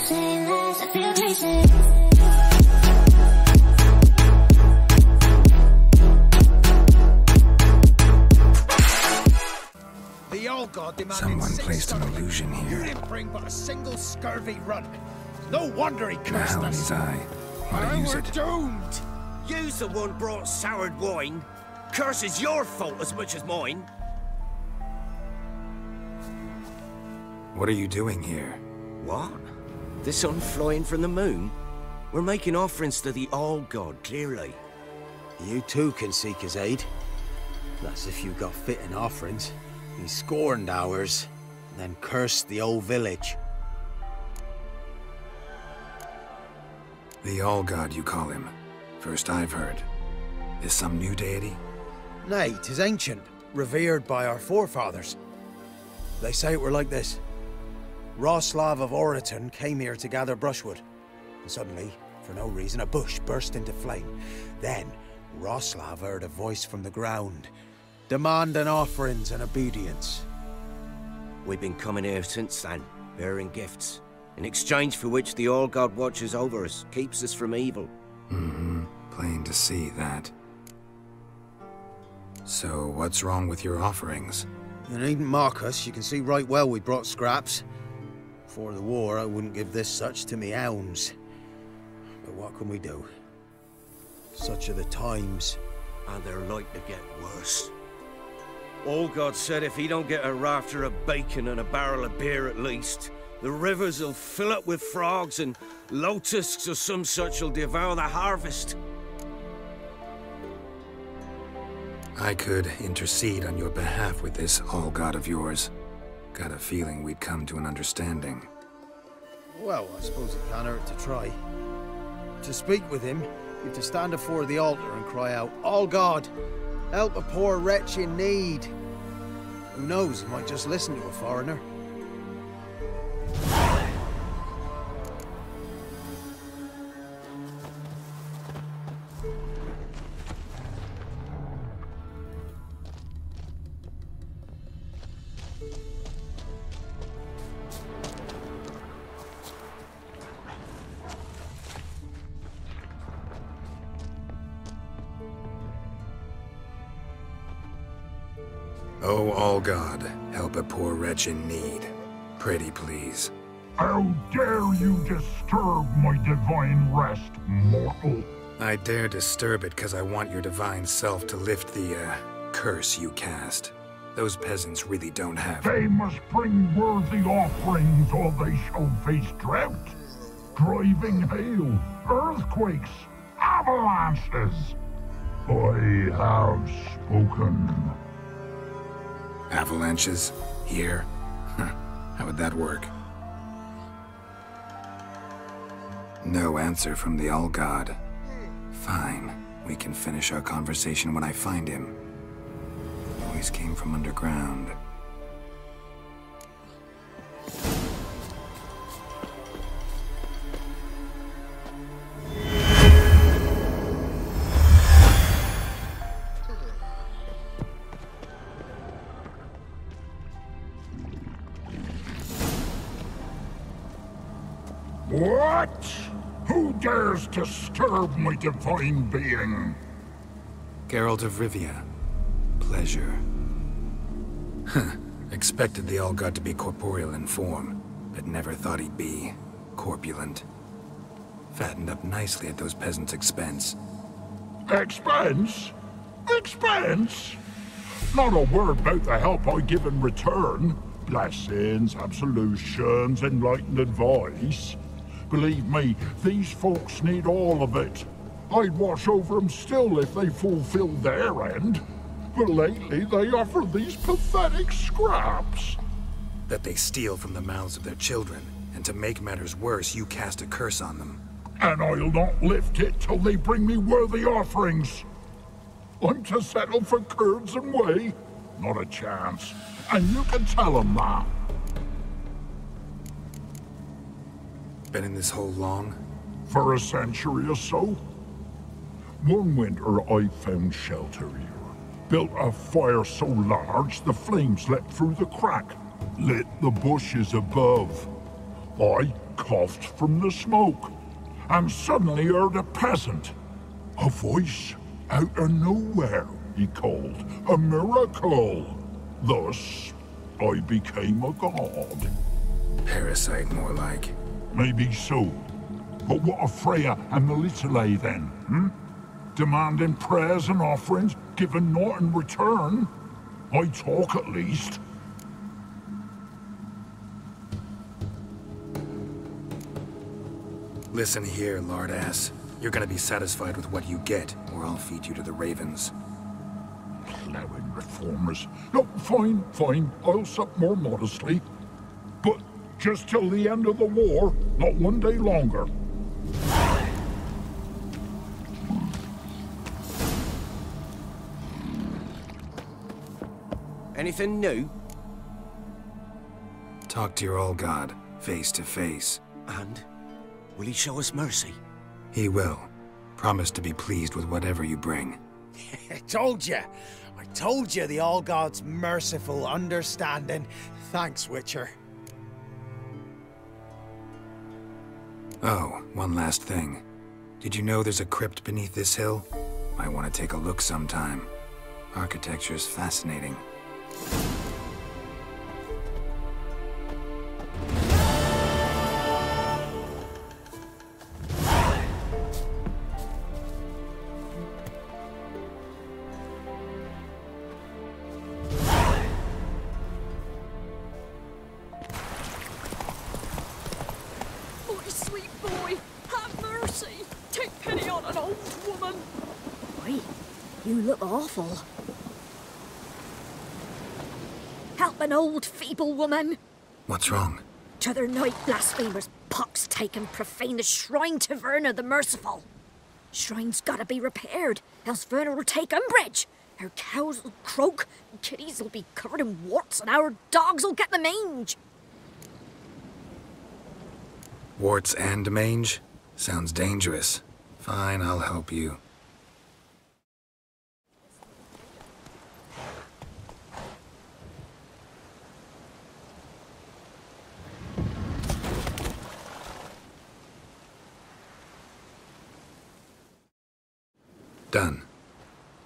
say less, I feel crazy. The old god demanded Someone placed an illusion here. You didn't bring but a single scurvy run. No wonder he The cursed hell in us. his eye. Want to use We're it? doomed. You's the one brought soured wine. Curse is your fault as much as mine. What are you doing here? What? The sun flying from the moon? We're making offerings to the All-God, clearly. You too can seek his aid. That's if you got fitting offerings. He scorned ours, then cursed the old village. The All-God, you call him. First I've heard. Is some new deity? Nay, 'tis ancient, revered by our forefathers. They say it were like this. Roslav of Oriton came here to gather brushwood, and suddenly, for no reason, a bush burst into flame. Then, Roslav heard a voice from the ground, demanding offerings and obedience. We've been coming here since then, bearing gifts, in exchange for which the All-God watches over us, keeps us from evil. Plain to see that. So, what's wrong with your offerings? You needn't mock us, you can see right well we brought scraps. Before the war, I wouldn't give this such to me hounds. But what can we do? Such are the times. And they're like to get worse. All-God said if he don't get a rafter of bacon and a barrel of beer at least, the rivers will fill up with frogs and locusts or some such will devour the harvest. I could intercede on your behalf with this All-God of yours. Got a feeling we'd come to an understanding. Well, I suppose it can't hurt to try. To speak with him, you have to stand before the altar and cry out, "All God, help a poor wretch in need." Who knows, he might just listen to a foreigner. Oh, All-God, help a poor wretch in need. Pretty please. How dare you disturb my divine rest, mortal? I dare disturb it because I want your divine self to lift the, curse you cast. Those peasants really don't have... They must bring worthy offerings or they shall face drought, driving hail, earthquakes, avalanches. I have spoken. Avalanches? Here? How would that work? No answer from the All-God. Fine. We can finish our conversation when I find him. The voice came from underground. What? Who dares disturb my divine being? Geralt of Rivia. Pleasure. Expected the All-God to be corporeal in form, but never thought he'd be corpulent. Fattened up nicely at those peasants' expense. Expense? Expense? Not a word about the help I give in return. Blessings, absolutions, enlightened advice. Believe me, these folks need all of it. I'd watch over them still if they fulfilled their end. But lately they offer these pathetic scraps. That they steal from the mouths of their children, and to make matters worse, you cast a curse on them. And I'll not lift it till they bring me worthy offerings. I'm to settle for curds and whey? Not a chance. And you can tell them that. Been in this hole long? For a century or so. One winter I found shelter here. Built a fire so large the flames leapt through the crack, lit the bushes above. I coughed from the smoke, and suddenly heard a peasant. A voice out of nowhere, he called. A miracle. Thus, I became a god. Parasite, more like. Maybe so. But what of Freya and Melitele then, Demanding prayers and offerings, giving naught in return? I talk at least. Listen here, lord-ass. You're gonna be satisfied with what you get, or I'll feed you to the ravens. Plowing reformers. No, fine. I'll sup more modestly. But just till the end of the war, not one day longer. Anything new? Talk to your old god, face to face. And? Will he show us mercy? He will. Promise to be pleased with whatever you bring. I told you the All-God's merciful, understanding. Thanks, Witcher. Oh, one last thing. Did you know there's a crypt beneath this hill? Might want to take a look sometime. Architecture's fascinating. You look awful. Help an old, feeble woman. What's wrong? T'other night, blasphemers, pox taken, profane the shrine to Verna the Merciful. Shrine's gotta be repaired, else Verna will take umbrage. Our cows will croak, kitties will be covered in warts, and our dogs will get the mange. Warts and mange? Sounds dangerous. Fine, I'll help you. Done.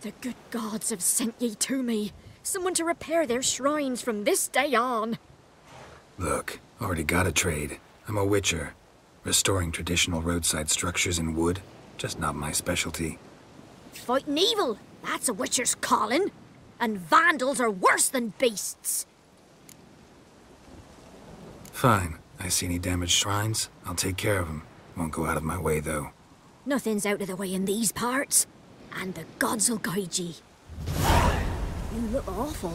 The good gods have sent ye to me. Someone to repair their shrines from this day on. Look, already got a trade. I'm a witcher. Restoring traditional roadside structures in wood, just not my specialty. Fighting evil, that's a witcher's calling. And vandals are worse than beasts. Fine. I see any damaged shrines, I'll take care of them. Won't go out of my way, though. Nothing's out of the way in these parts. And the gods will guide ye. You look awful.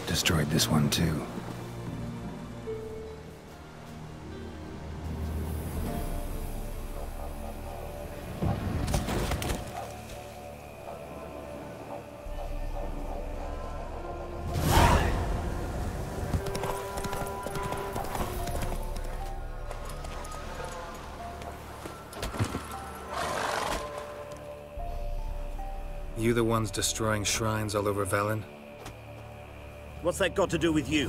Destroyed this one too. You the ones destroying shrines all over Velen? What's that got to do with you?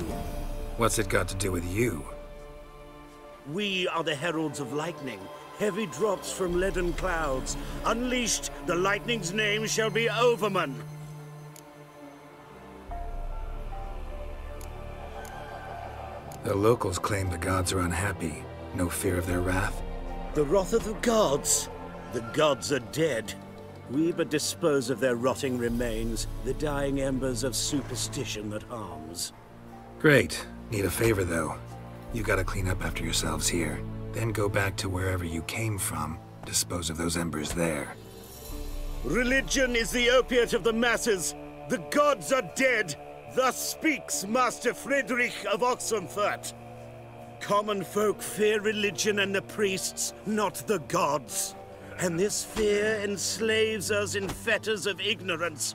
What's it got to do with you? We are the heralds of lightning. Heavy drops from leaden clouds. Unleashed, the lightning's name shall be Overman. The locals claim the gods are unhappy. No fear of their wrath? The wrath of the gods? The gods are dead. We but dispose of their rotting remains, the dying embers of superstition that harms. Great. Need a favor, though. You gotta clean up after yourselves here. Then go back to wherever you came from. Dispose of those embers there. Religion is the opiate of the masses. The gods are dead. Thus speaks Master Friedrich of Oxenfurt. Common folk fear religion and the priests, not the gods. And this fear enslaves us in fetters of ignorance.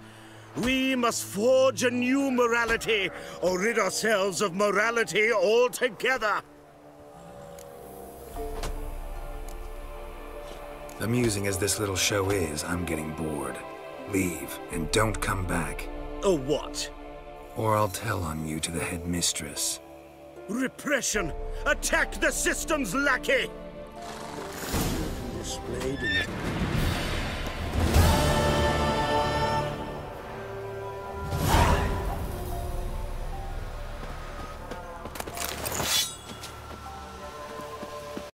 We must forge a new morality, or rid ourselves of morality altogether. Amusing as this little show is, I'm getting bored. Leave, and don't come back. A what? Or I'll tell on you to the headmistress. Repression! Attack the system's lackey! Displayed in the